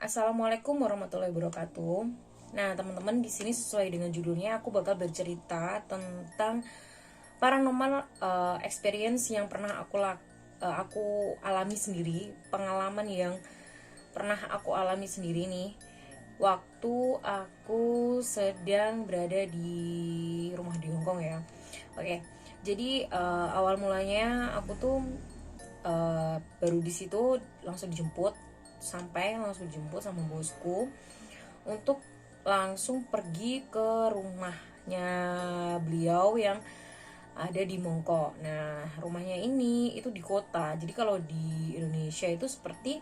Assalamualaikum warahmatullahi wabarakatuh. Nah, teman-teman, di sini sesuai dengan judulnya aku bakal bercerita tentang paranormal experience yang pernah aku alami sendiri, pengalaman yang pernah aku alami sendiri nih waktu aku sedang berada di rumah di Hongkong ya. Oke. Jadi awal mulanya aku tuh baru di situ langsung dijemput sama bosku untuk langsung pergi ke rumahnya beliau yang ada di Mongko. Nah, rumahnya ini itu di kota. Jadi kalau di Indonesia itu seperti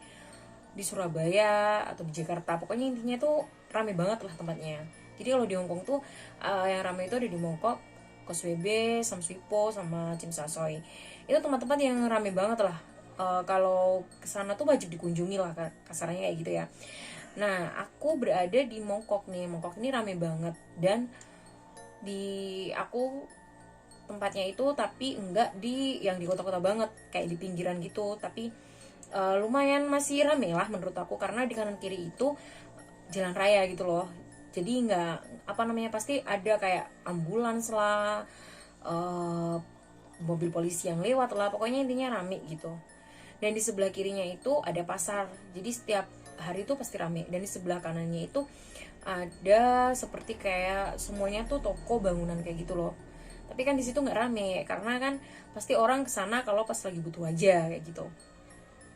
di Surabaya atau di Jakarta. Pokoknya intinya tuh rame banget lah tempatnya. Jadi kalau di Hongkong tuh yang rame itu ada di Mongkok, Causeway, Samswipo, sama Tsim Sha Tsui. Itu tempat-tempat yang rame banget lah. Kalau kesana tuh wajib dikunjungi lah, kasarnya kayak gitu ya. Nah, aku berada di Mongkok nih. Mongkok ini rame banget, dan di aku tempatnya itu tapi enggak yang di kota-kota banget, kayak di pinggiran gitu, tapi lumayan masih rame lah menurut aku, karena di kanan kiri itu jalan raya gitu loh. Jadi nggak apa namanya, pasti ada kayak ambulans lah, eh, mobil polisi yang lewat lah, pokoknya intinya rame gitu. Dan di sebelah kirinya itu ada pasar, jadi setiap hari itu pasti rame. Dan di sebelah kanannya itu ada seperti kayak semuanya tuh toko bangunan kayak gitu loh. Tapi kan di situ nggak rame karena kan pasti orang kesana kalau pas lagi butuh aja kayak gitu.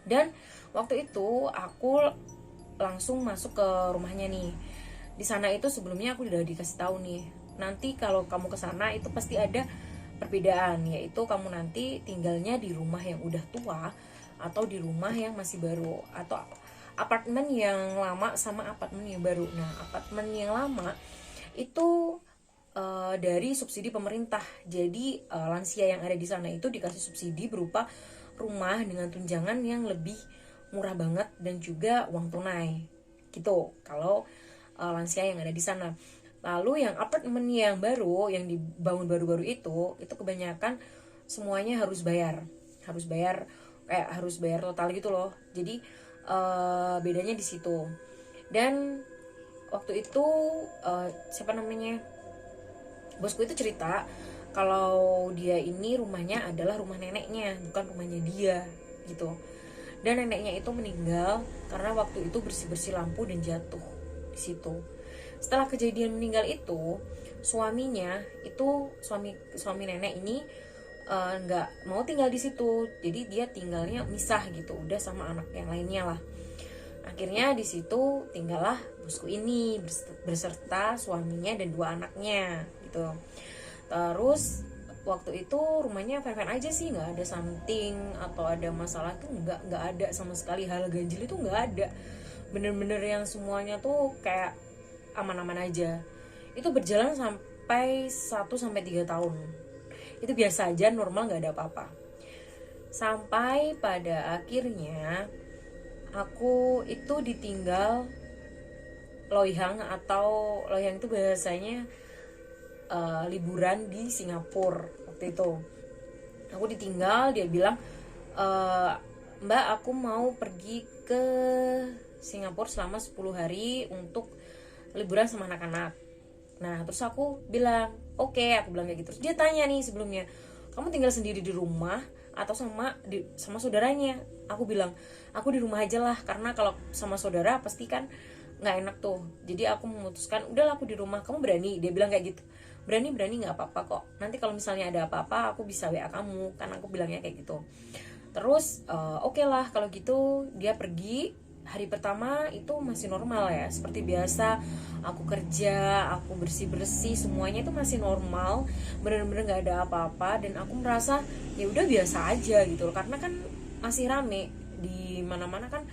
Dan waktu itu aku langsung masuk ke rumahnya nih. Di sana itu sebelumnya aku udah dikasih tahu nih, nanti kalau kamu ke sana itu pasti ada perbedaan, yaitu kamu nanti tinggalnya di rumah yang udah tua atau di rumah yang masih baru, atau apartemen yang lama sama apartemen yang baru. Nah, apartemen yang lama itu dari subsidi pemerintah. Jadi lansia yang ada di sana itu dikasih subsidi berupa rumah dengan tunjangan yang lebih murah banget dan juga uang tunai. Gitu. Kalau lansia yang ada di sana. Lalu yang apartemen yang baru, yang dibangun baru-baru itu kebanyakan semuanya harus bayar. Harus bayar total gitu loh. Jadi bedanya di situ. Dan waktu itu siapa namanya, bosku itu cerita kalau dia ini rumahnya adalah rumah neneknya, bukan rumahnya dia gitu. Dan neneknya itu meninggal karena waktu itu bersih-bersih lampu dan jatuh di situ. Setelah kejadian meninggal itu, suaminya itu suami nenek ini nggak mau tinggal di situ, jadi dia tinggalnya misah gitu, udah sama anak yang lainnya lah. Akhirnya di situ tinggallah bosku ini berserta suaminya dan dua anaknya gitu. Terus waktu itu rumahnya fan-fan aja sih, nggak ada something atau ada masalah tuh, nggak ada sama sekali. Hal ganjil itu nggak ada, bener-bener yang semuanya tuh kayak aman-aman aja. Itu berjalan sampai 1 sampai 3 tahun. Itu biasa aja, normal, nggak ada apa-apa. Sampai pada akhirnya aku itu ditinggal loihang, atau loihang itu biasanya liburan di Singapura. Waktu itu aku ditinggal, dia bilang Mbak, aku mau pergi ke Singapura selama 10 hari untuk liburan sama anak-anak. Nah, terus aku bilang oke, aku bilang kayak gitu. Terus dia tanya nih sebelumnya, kamu tinggal sendiri di rumah atau sama saudaranya? Aku bilang aku di rumah aja lah, karena kalau sama saudara pasti kan nggak enak tuh. Jadi aku memutuskan udahlah aku di rumah. Kamu berani? Dia bilang kayak gitu. Berani nggak apa-apa kok, nanti kalau misalnya ada apa-apa aku bisa WA kamu, kan aku bilangnya kayak gitu. Terus oke lah kalau gitu. Dia pergi. Hari pertama itu masih normal ya, seperti biasa. Aku kerja, aku bersih-bersih, semuanya itu masih normal, bener-bener nggak ada apa-apa. Dan aku merasa ya udah biasa aja gitu loh, karena kan masih rame di mana-mana kan,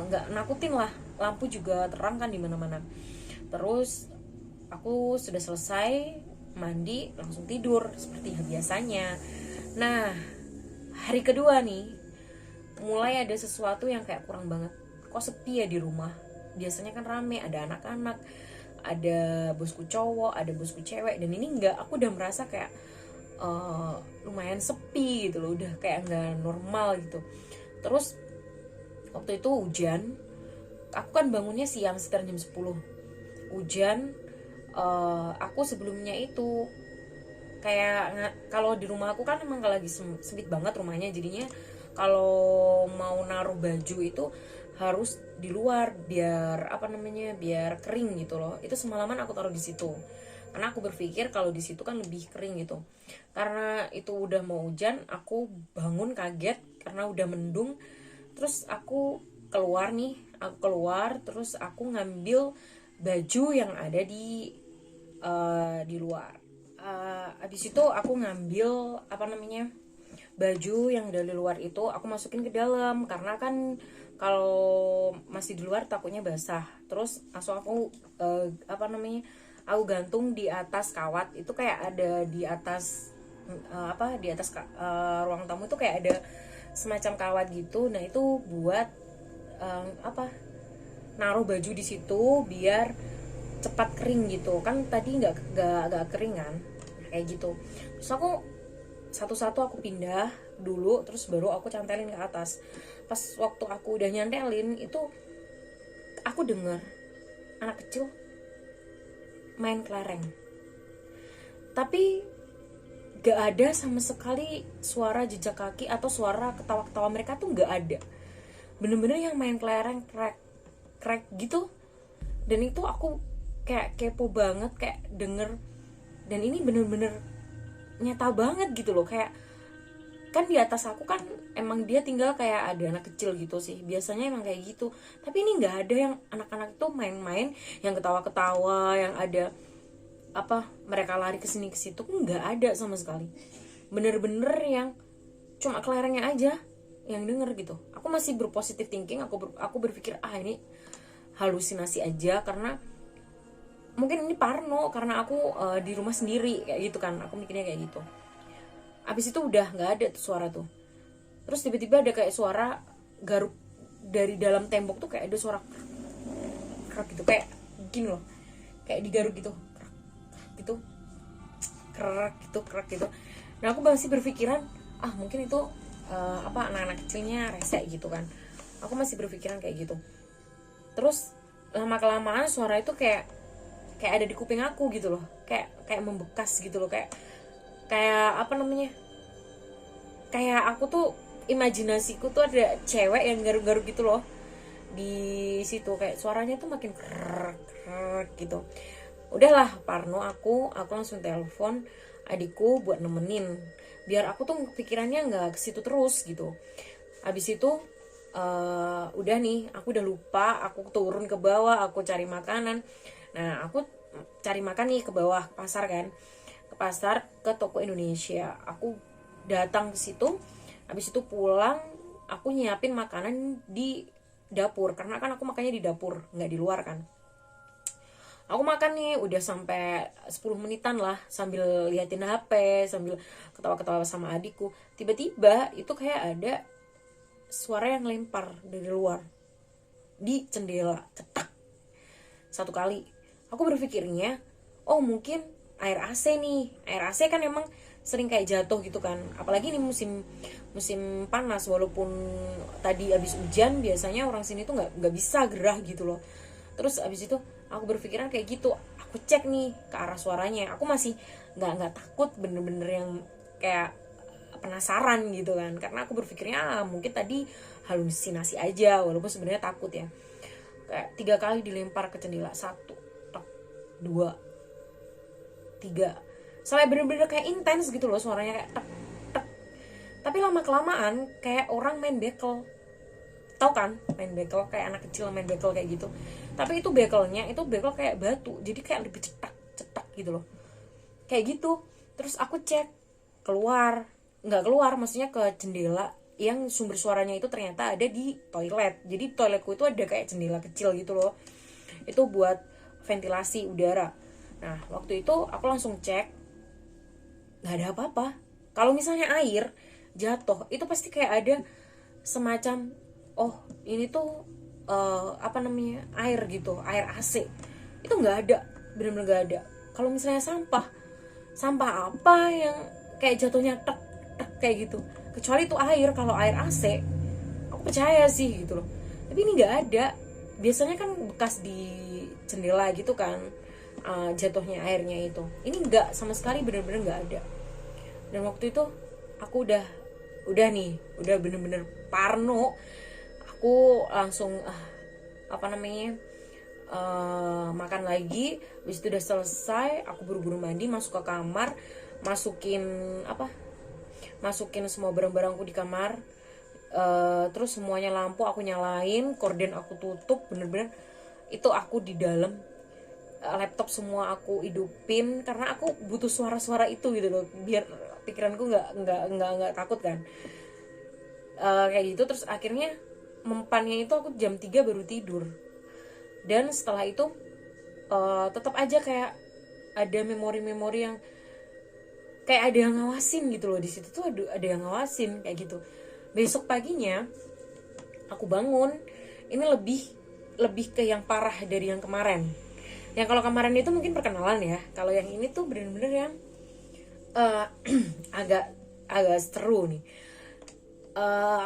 nggak nakutin lah, lampu juga terang kan di mana-mana. Terus aku sudah selesai mandi, langsung tidur seperti biasanya. Nah, hari kedua nih mulai ada sesuatu yang kayak kurang banget. Kok sepi ya di rumah? Biasanya kan rame, ada anak-anak, ada bosku cowok, ada bosku cewek, dan ini enggak. Aku udah merasa kayak lumayan sepi gitu loh, udah kayak nggak normal gitu. Terus waktu itu hujan, aku kan bangunnya siang sekitar jam 10, hujan. Aku sebelumnya itu kayak kalau di rumah aku kan emang lagi sempit banget rumahnya, jadinya kalau mau naruh baju itu harus di luar biar apa namanya, biar kering gitu loh. Itu semalaman aku taruh di situ karena aku berpikir kalau di situ kan lebih kering gitu. Karena itu udah mau hujan, aku bangun kaget karena udah mendung. Terus aku keluar nih, aku keluar terus aku ngambil baju yang ada di luar. Abis itu aku ngambil apa namanya, baju yang dari luar itu aku masukin ke dalam karena kan kalau masih di luar takutnya basah. Terus langsung aku apa namanya, aku gantung di atas kawat. Itu kayak ada di atas apa, di atas ruang tamu itu kayak ada semacam kawat gitu. Nah itu buat apa, naruh baju di situ biar cepat kering gitu kan. Tadi nggak kering kan, kayak gitu. Terus aku satu-satu aku pindah dulu, terus baru aku cantelin ke atas. Pas waktu aku udah nyantelin itu, aku dengar anak kecil main kelereng, tapi gak ada sama sekali suara jejak kaki atau suara ketawa-ketawa mereka tuh gak ada. Bener-bener yang main kelereng krek gitu. Dan itu aku kayak kepo banget, kayak denger. Dan ini bener-bener nyata banget gitu loh. Kayak kan di atas aku kan emang dia tinggal kayak ada anak kecil gitu sih, biasanya emang kayak gitu. Tapi ini nggak ada yang anak-anak itu main-main, yang ketawa-ketawa, yang ada apa, mereka lari ke sini ke situ, nggak ada sama sekali. Bener-bener yang cuma kelerengnya aja yang denger gitu. Aku masih berpositif thinking, aku berpikir ini halusinasi aja, karena mungkin ini parno karena aku di rumah sendiri kayak gitu kan, aku mikirnya kayak gitu. Abis itu udah nggak ada tuh suara tuh. Terus tiba-tiba ada kayak suara garuk dari dalam tembok tuh, kayak ada suara kerak gitu, kayak gini loh, kayak digaruk gitu, gitu, kerak gitu. Nah aku masih berpikiran mungkin itu apa, anak-anak kecilnya rese gitu kan. Aku masih berpikiran kayak gitu. Terus lama kelamaan suara itu kayak ada di kuping aku gitu loh, kayak membekas gitu loh, kayak apa namanya, kayak aku tuh imajinasiku tuh ada cewek yang garuk-garuk gitu loh di situ, kayak suaranya tuh makin krek gitu. Udahlah parno aku langsung telepon adikku buat nemenin, biar aku tuh pikirannya nggak ke situ terus gitu. Habis itu udah nih, aku udah lupa, aku turun ke bawah, aku cari makanan. Nah aku cari makan nih ke bawah pasar kan, ke pasar, ke toko Indonesia. Aku datang ke situ, habis itu pulang aku nyiapin makanan di dapur karena kan aku makannya di dapur, nggak di luar kan. Aku makan nih udah sampai 10 menitan lah sambil liatin HP, sambil ketawa-ketawa sama adikku. Tiba-tiba itu kayak ada suara yang lempar dari luar di jendela, cetak satu kali. Aku berpikirnya mungkin air AC nih. Air AC kan emang sering kayak jatuh gitu kan, apalagi ini musim panas. Walaupun tadi abis hujan, biasanya orang sini tuh nggak bisa gerah gitu loh. Terus abis itu aku berpikiran kayak gitu, aku cek nih ke arah suaranya. Aku masih nggak takut, bener-bener yang kayak penasaran gitu kan, karena aku berpikirnya mungkin tadi halusinasi aja, walaupun sebenarnya takut ya. Kayak 3 kali dilempar ke jendela, 1, 2, 3, sampai bener-bener kayak intens gitu loh suaranya, kayak tek tek. Tapi lama kelamaan kayak orang main bekel, tau kan main bekel, kayak anak kecil main bekel kayak gitu. Tapi itu bekelnya itu bekel kayak batu, jadi kayak lebih cetak gitu loh, kayak gitu. Terus aku cek keluar, nggak keluar, maksudnya ke jendela yang sumber suaranya itu ternyata ada di toilet. Jadi toiletku itu ada kayak jendela kecil gitu loh, itu buat ventilasi udara. Nah waktu itu aku langsung cek, nggak ada apa-apa. Kalau misalnya air jatuh itu pasti kayak ada semacam ini tuh apa namanya, air gitu, air AC. Itu nggak ada, benar-benar nggak ada. Kalau misalnya sampah apa yang kayak jatuhnya tek tek kayak gitu, kecuali itu air. Kalau air AC aku percaya sih gitu loh, tapi ini nggak biasanya kan bekas di jendela gitu kan, jatuhnya airnya itu. Ini enggak, sama sekali bener-bener nggak ada. Dan waktu itu aku udah nih, udah bener-bener parno. Aku langsung apa namanya, makan lagi. Habis itu udah selesai, aku buru-buru mandi, masuk ke kamar, masukin semua barang-barangku di kamar. Terus semuanya lampu aku nyalain, korden aku tutup, bener-bener itu aku di dalam. Laptop semua aku hidupin karena aku butuh suara-suara itu gitu loh, biar pikiranku nggak takut kan. Kayak gitu. Terus akhirnya mempannya itu aku jam 3 baru tidur. Dan setelah itu tetap aja kayak ada memori-memori yang kayak ada yang ngawasin gitu loh. Di situ tuh ada yang ngawasin kayak gitu. Besok paginya aku bangun, ini lebih ke yang parah dari yang kemarin. Yang kalau kemarin itu mungkin perkenalan ya, kalau yang ini tuh bener-bener yang agak seru nih.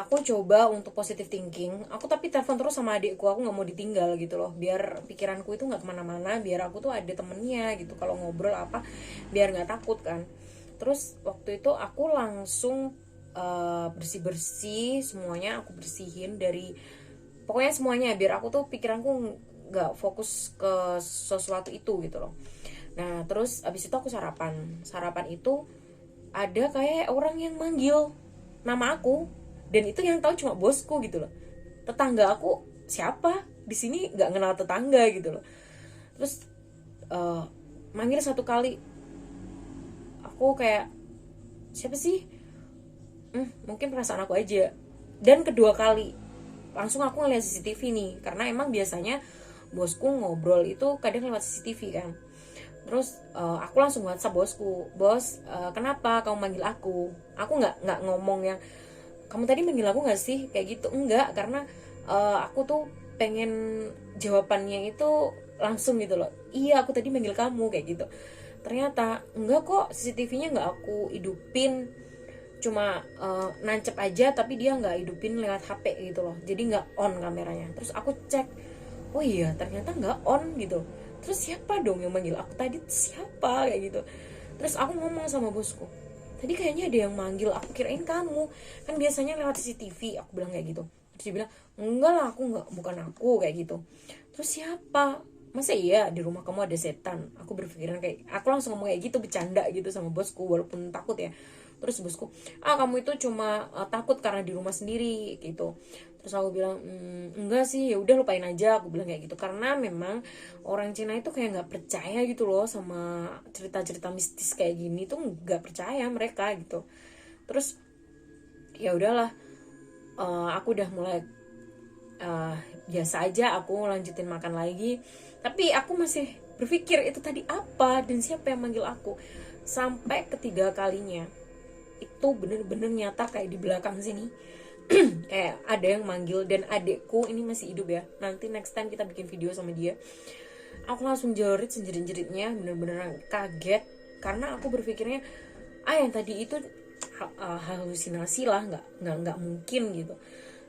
Aku coba untuk positive thinking. Aku tapi telepon terus sama adikku, aku nggak mau ditinggal gitu loh, biar pikiranku itu nggak kemana-mana, biar aku tuh ada temennya gitu, kalau ngobrol apa biar nggak takut kan. Terus waktu itu aku langsung bersih-bersih semuanya, aku bersihin dari pokoknya semuanya, biar aku tuh pikiranku nggak fokus ke sesuatu itu gitu loh. Nah terus abis itu aku sarapan itu ada kayak orang yang manggil nama aku, dan itu yang tahu cuma bosku gitu loh. Tetangga aku siapa di sini nggak kenal tetangga gitu loh. Terus manggil satu kali, aku kayak siapa sih, mungkin perasaan aku aja. Dan kedua kali langsung aku ngeliat CCTV nih, karena emang biasanya bosku ngobrol itu kadang lewat CCTV kan. Terus aku langsung WhatsApp bosku, bos, kenapa kamu manggil aku nggak ngomong yang kamu tadi manggil aku nggak sih kayak gitu, enggak, karena aku tuh pengen jawabannya itu langsung gitu loh, iya aku tadi manggil kamu kayak gitu. Ternyata enggak kok, CCTV-nya nggak aku hidupin, cuma nancep aja, tapi dia nggak hidupin lewat HP gitu loh, jadi nggak on kameranya. Terus aku cek, oh iya ternyata nggak on gitu. Terus siapa dong yang manggil aku tadi, siapa kayak gitu. Terus aku ngomong sama bosku, tadi kayaknya ada yang manggil, aku kirain kamu, kan biasanya lewat CCTV, aku bilang kayak gitu. Terus dia bilang enggak lah, bukan aku kayak gitu. Terus siapa, masa iya di rumah kamu ada setan? Aku berpikiran kayak, aku langsung ngomong kayak gitu, bercanda gitu sama bosku walaupun takut ya. Terus bosku, kamu itu cuma takut karena di rumah sendiri gitu. Terus aku bilang enggak sih, ya udah lupain aja, aku bilang kayak gitu. Karena memang orang Cina itu kayak nggak percaya gitu loh sama cerita-cerita mistis kayak gini, tuh nggak percaya mereka gitu. Terus ya udahlah, aku udah mulai biasa aja, aku lanjutin makan lagi. Tapi aku masih berpikir itu tadi apa dan siapa yang manggil aku. Sampai ketiga kalinya itu bener-bener nyata kayak di belakang sini kayak ada yang manggil. Dan adekku ini masih hidup ya, nanti next time kita bikin video sama dia. Aku langsung jerit senjerit-jeritnya, bener-bener kaget karena aku berpikirnya yang tadi itu halusinasi lah, nggak mungkin gitu.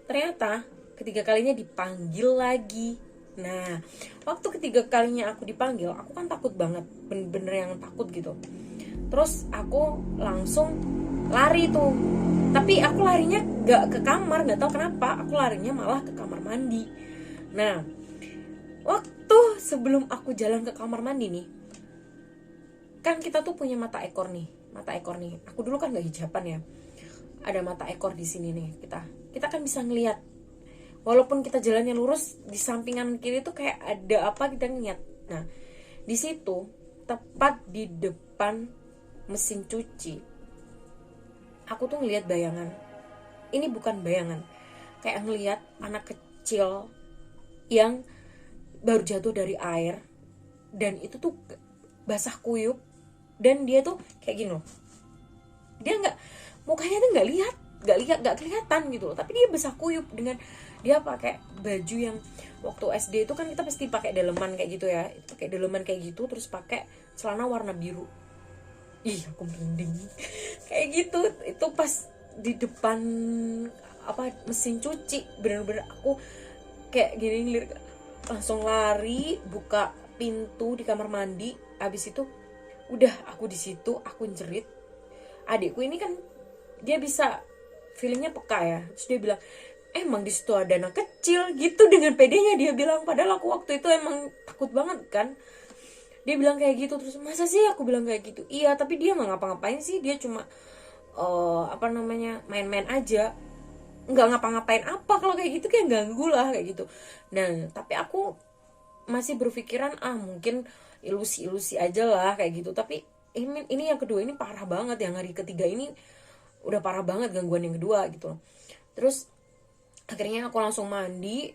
Ternyata ketiga kalinya dipanggil lagi. Nah waktu ketiga kalinya aku dipanggil, aku kan takut banget, bener-bener yang takut gitu. Terus aku langsung lari tuh, tapi aku larinya gak ke kamar, gak tahu kenapa aku larinya malah ke kamar mandi. Nah waktu sebelum aku jalan ke kamar mandi nih, kan kita tuh punya mata ekor nih. Aku dulu kan gak hijaban ya, ada mata ekor di sini nih. Kita kan bisa ngelihat, walaupun kita jalannya lurus, di sampingan kiri tuh kayak ada apa, kita ngeliat. Nah di situ tepat di depan mesin cuci, aku tuh ngelihat bayangan. Ini bukan bayangan, kayak ngelihat anak kecil yang baru jatuh dari air, dan itu tuh basah kuyup, dan dia tuh kayak gini loh. Dia mukanya tuh nggak kelihatan gitu loh, tapi dia basah kuyup. Dengan dia pakai baju yang waktu SD itu kan kita pasti pakai daleman kayak gitu ya, pakai daleman kayak gitu, terus pakai celana warna biru. Ih aku merinding kayak gitu. Itu pas di depan mesin cuci, bener-bener aku kayak gini lirik, langsung lari buka pintu di kamar mandi. Abis itu udah aku di situ, aku jerit. Adikku ini kan dia bisa feelingnya peka ya, terus dia bilang emang di situ ada anak kecil gitu, dengan pedenya dia bilang. Padahal aku waktu itu emang takut banget kan. Dia bilang kayak gitu, terus masa sih aku bilang kayak gitu. Iya, tapi dia nggak ngapa-ngapain sih, dia cuma main-main aja, nggak ngapa-ngapain. Apa kalau kayak gitu kayak ganggu lah kayak gitu. Nah tapi aku masih berpikiran mungkin ilusi-ilusi aja lah kayak gitu. Tapi ini yang kedua ini parah banget, yang hari ketiga ini udah parah banget gangguan yang kedua gitu. Terus akhirnya aku langsung mandi,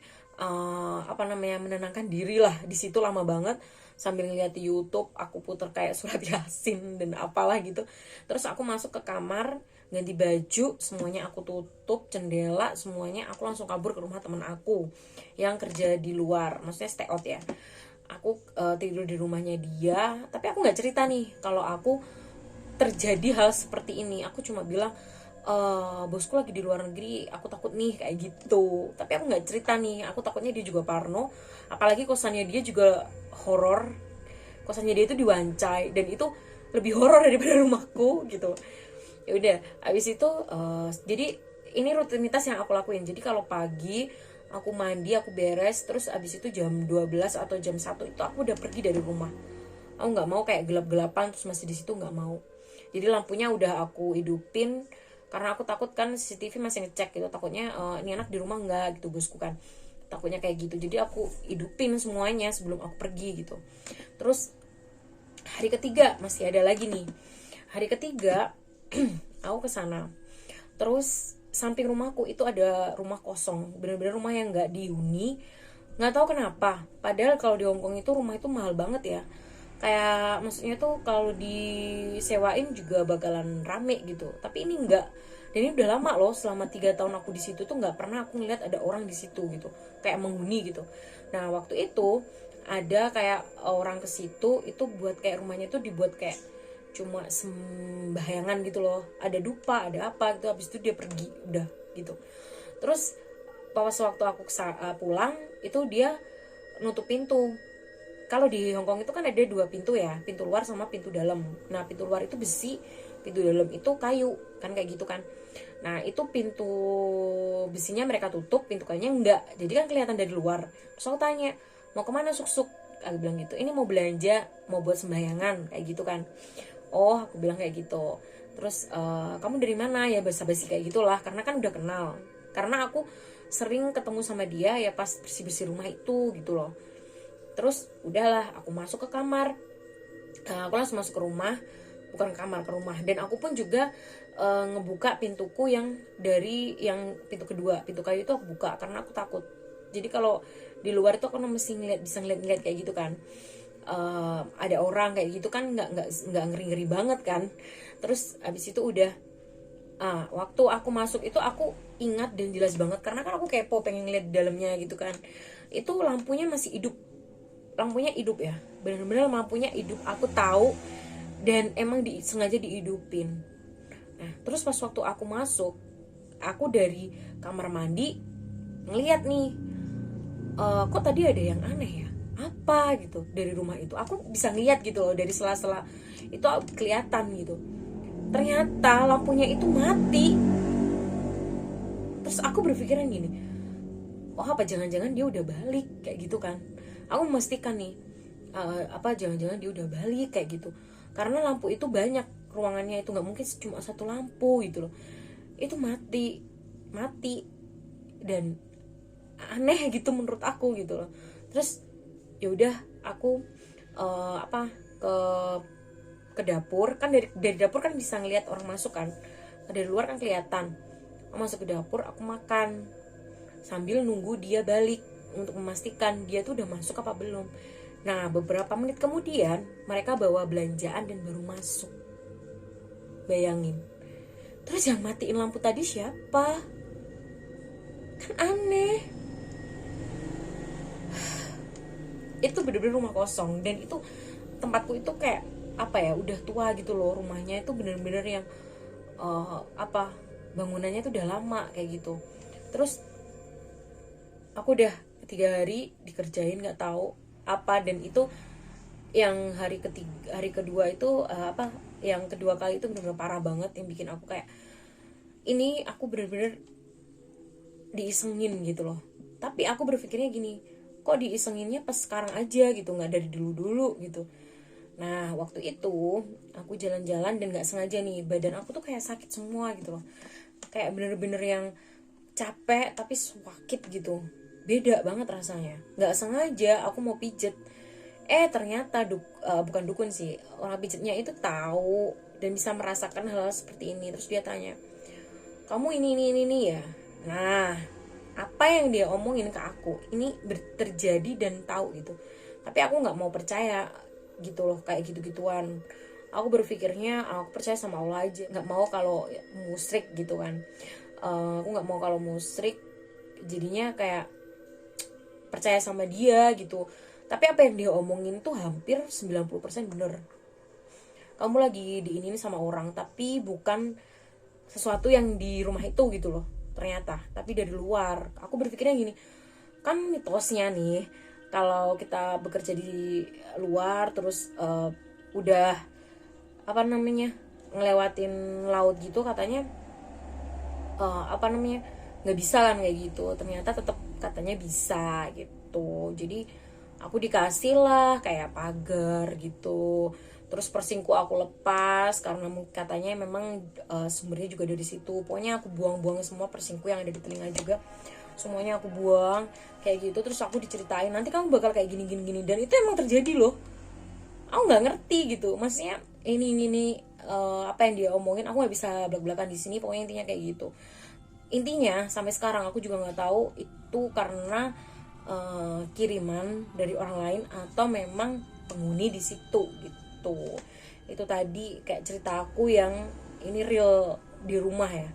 menenangkan diri lah di situ lama banget sambil ngeliat di YouTube. Aku puter kayak surat Yasin dan apalah gitu. Terus aku masuk ke kamar, ganti baju, semuanya aku tutup jendela semuanya. Aku langsung kabur ke rumah temen aku yang kerja di luar, maksudnya stay out ya. Aku tidur di rumahnya dia, tapi aku nggak cerita nih kalau aku terjadi hal seperti ini. Aku cuma bilang bosku lagi di luar negeri, aku takut nih kayak gitu. Tapi aku nggak cerita nih, aku takutnya dia juga parno. Apalagi kosannya dia juga horor, kosannya dia itu diwancai dan itu lebih horor daripada rumahku gitu. Ya udah, abis itu jadi ini rutinitas yang aku lakuin. Jadi kalau pagi aku mandi, aku beres, terus abis itu jam 12 atau jam 1 itu aku udah pergi dari rumah. Aku nggak mau kayak gelap-gelapan terus masih di situ, nggak mau. Jadi lampunya udah aku hidupin karena aku takut kan CCTV masih ngecek gitu, takutnya ini anak di rumah nggak gitu, bosku kan takutnya kayak gitu. Jadi aku hidupin semuanya sebelum aku pergi gitu. Terus hari ketiga masih ada lagi nih. Hari ketiga aku kesana, terus samping rumahku itu ada rumah kosong, bener-bener rumah yang nggak dihuni. Nggak tahu kenapa, padahal kalau di Hongkong itu rumah itu mahal banget ya. Kayak maksudnya tuh kalau disewain juga bakalan rame gitu, tapi ini enggak. Dan ini udah lama loh, selama 3 tahun aku di situ tuh nggak pernah aku ngeliat ada orang di situ gitu, kayak menghuni gitu. Nah waktu itu ada kayak orang ke situ itu buat kayak rumahnya tuh dibuat kayak cuma sembahyangan gitu loh, ada dupa ada apa gitu. Habis itu dia pergi udah gitu. Terus pas waktu aku pulang itu dia nutup pintu. Kalau di Hongkong itu kan ada 2 pintu ya, pintu luar sama pintu dalam. Nah pintu luar itu besi, pintu dalam itu kayu kan kayak gitu kan. Nah itu pintu besinya mereka tutup, pintu kayunya enggak, jadi kan kelihatan dari luar. Terus aku tanya, mau kemana Suk-Suk? Aku bilang gitu, ini mau belanja, mau buat sembahyangan kayak gitu kan. Oh aku bilang kayak gitu. Terus kamu dari mana ya, basa-basi kayak gitulah, karena kan udah kenal. Karena aku sering ketemu sama dia ya pas bersih-bersih rumah itu gitu loh. Terus udahlah aku masuk ke kamar. Aku langsung masuk ke rumah, bukan ke kamar, ke rumah. Dan aku pun juga ngebuka pintuku yang dari yang pintu kedua, pintu kayu itu aku buka karena aku takut. Jadi kalau di luar itu aku mesti bisa ngeliat kayak gitu kan. Ada orang kayak gitu kan nggak ngeri banget kan. Terus abis itu udah waktu aku masuk itu aku ingat dan jelas banget karena kan aku kepo pengen ngeliat di dalamnya gitu kan. Itu lampunya masih hidup, lampunya hidup ya, benar-benar lampunya hidup, aku tahu. Dan emang sengaja dihidupin. Nah terus pas waktu aku masuk, aku dari kamar mandi ngeliat nih, kok tadi ada yang aneh ya, apa gitu dari rumah itu. Aku bisa ngeliat gitu loh dari sela-sela itu kelihatan gitu. Ternyata lampunya itu mati. Terus aku berpikiran gini, oh apa jangan-jangan dia udah balik kayak gitu kan. Aku memastikan nih, apa jangan-jangan dia udah balik kayak gitu. Karena lampu itu banyak, ruangannya itu nggak mungkin cuma 1 lampu gitu loh. Itu mati dan aneh gitu menurut aku gitu loh. Terus ya udah aku ke dapur kan, dari dapur kan bisa ngelihat orang masuk kan, dari luar kan kelihatan. Aku masuk ke dapur, aku makan sambil nunggu dia balik untuk memastikan dia tuh udah masuk apa belum. Nah beberapa menit kemudian mereka bawa belanjaan dan baru masuk. Bayangin. Terus yang matiin lampu tadi siapa? Kan aneh. Itu bener-bener rumah kosong. Dan itu tempatku itu kayak apa ya, udah tua gitu loh. Rumahnya itu bener-bener yang bangunannya itu udah lama kayak gitu. Terus aku udah 3 hari dikerjain nggak tahu apa. Dan itu yang hari kedua itu yang kedua kali itu benar-benar parah banget, yang bikin aku kayak ini aku bener-bener diisengin gitu loh. Tapi aku berpikirnya gini, kok diisenginnya pas sekarang aja gitu, nggak dari dulu gitu. Nah waktu itu aku jalan-jalan dan nggak sengaja nih badan aku tuh kayak sakit semua gitu loh, kayak bener-bener yang capek tapi sakit gitu, beda banget rasanya. Nggak sengaja aku mau pijet, ternyata bukan dukun sih, orang pijetnya itu tahu dan bisa merasakan hal seperti ini. Terus dia tanya, kamu ini ya. Nah apa yang dia omongin ke aku ini terjadi dan tahu gitu, tapi aku nggak mau percaya gitu loh, kayak gitu-gituan. Aku berpikirnya aku percaya sama Allah aja, nggak mau kalau musyrik gitu kan. Aku nggak mau kalau musyrik, jadinya kayak percaya sama dia gitu. Tapi apa yang dia omongin tuh hampir 90% bener. Kamu lagi diinin sama orang tapi bukan sesuatu yang di rumah itu gitu loh ternyata, tapi dari luar. Aku berpikirnya gini, kan mitosnya nih kalau kita bekerja di luar terus udah apa namanya ngelewatin laut gitu, katanya apa namanya nggak bisa kan kayak gitu. Ternyata tetap katanya bisa gitu. Jadi aku dikasih lah kayak pagar gitu. Terus persingku aku lepas karena katanya memang sumbernya juga dari situ. Pokoknya aku buang-buang semua persingku yang ada di telinga juga, semuanya aku buang kayak gitu. Terus aku diceritain nanti kamu bakal kayak gini, dan itu emang terjadi loh. Aku nggak ngerti gitu, maksudnya ini apa yang dia omongin aku nggak bisa belak-belakan di sini. Pokoknya intinya kayak gitu. Intinya sampai sekarang aku juga nggak tahu itu karena kiriman dari orang lain atau memang penghuni di situ gitu. Itu tadi kayak cerita aku yang ini real di rumah ya.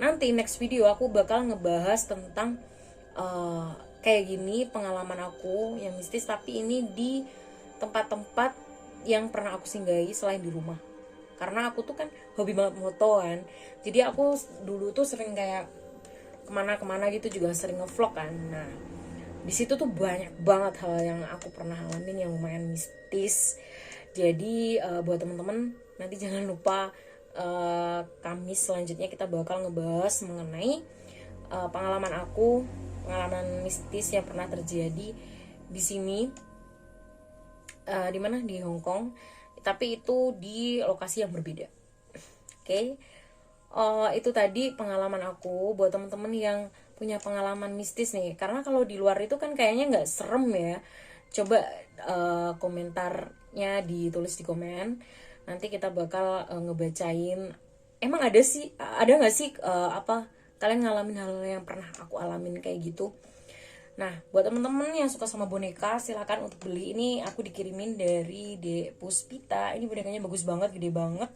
Nanti next video aku bakal ngebahas tentang kayak gini pengalaman aku yang mistis, tapi ini di tempat-tempat yang pernah aku singgahi selain di rumah. Karena aku tuh kan hobi banget moto kan, jadi aku dulu tuh sering kayak kemana-kemana gitu juga sering ngevlog kan. Nah di situ tuh banyak banget hal yang aku pernah alamin yang lumayan mistis. Jadi buat teman-teman nanti jangan lupa Kamis selanjutnya kita bakal ngebahas mengenai pengalaman mistis yang pernah terjadi di sini, di mana di Hong Kong, tapi itu di lokasi yang berbeda. Oke. Itu tadi pengalaman aku. Buat teman-teman yang punya pengalaman mistis nih, karena kalau di luar itu kan kayaknya nggak serem ya, coba komentarnya ditulis di komen. Nanti kita bakal ngebacain. Emang ada nggak sih apa kalian ngalamin hal yang pernah aku alamin kayak gitu. Nah buat temen-temen yang suka sama boneka, silakan untuk beli. Ini aku dikirimin dari De Puspita. Ini bonekanya bagus banget, gede banget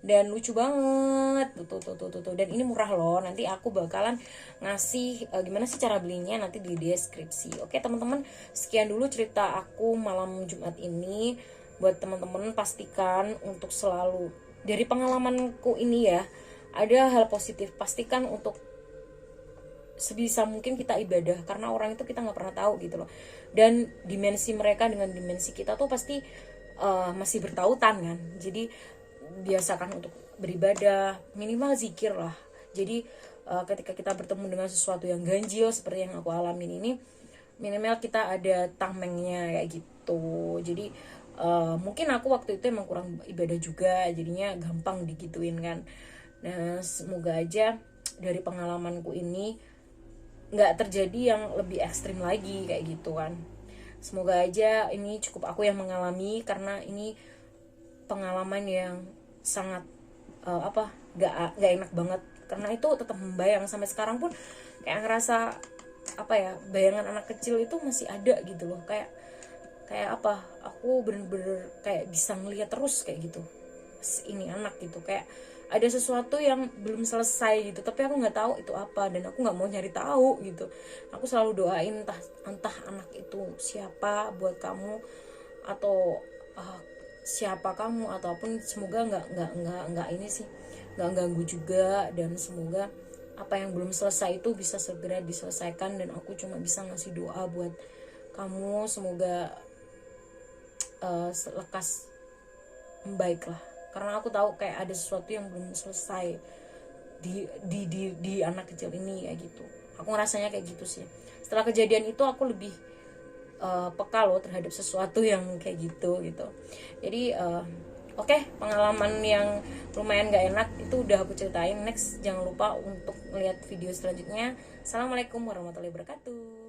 dan lucu banget tuh. Dan ini murah loh. Nanti aku bakalan ngasih gimana sih cara belinya nanti di deskripsi. Oke teman-teman, sekian dulu cerita aku malam Jumat ini. Buat teman-teman pastikan untuk selalu dari pengalamanku ini ya, ada hal positif. Pastikan untuk sebisa mungkin kita ibadah, karena orang itu kita nggak pernah tahu gitu loh. Dan dimensi mereka dengan dimensi kita tuh pasti masih bertautan kan. Jadi biasakan untuk beribadah, minimal zikir lah. Jadi ketika kita bertemu dengan sesuatu yang ganjil seperti yang aku alamin ini, minimal kita ada tamengnya kayak gitu. Jadi mungkin aku waktu itu emang kurang ibadah juga, jadinya gampang digituin kan. Nah semoga aja dari pengalamanku ini nggak terjadi yang lebih ekstrim lagi kayak gitu kan. Semoga aja ini cukup aku yang mengalami, karena ini pengalaman yang sangat gak enak banget, karena itu tetap membayang sampai sekarang pun. Kayak ngerasa apa ya, bayangan anak kecil itu masih ada gitu loh, kayak apa, aku bener-bener kayak bisa ngeliat terus kayak gitu ini anak gitu, kayak ada sesuatu yang belum selesai gitu, tapi aku nggak tahu itu apa dan aku nggak mau nyari tahu gitu. Aku selalu doain entah anak itu siapa buat kamu, atau siapa kamu, ataupun semoga nggak ini sih, nggak ganggu juga, dan semoga apa yang belum selesai itu bisa segera diselesaikan, dan aku cuma bisa ngasih doa buat kamu, semoga lekas membaik lah, karena aku tahu kayak ada sesuatu yang belum selesai di anak kecil ini kayak gitu. Aku ngerasanya kayak gitu sih. Setelah kejadian itu aku lebih peka loh terhadap sesuatu yang kayak gitu. Jadi oke, pengalaman yang lumayan gak enak itu udah aku ceritain. Next, jangan lupa untuk melihat video selanjutnya. Assalamualaikum warahmatullahi wabarakatuh.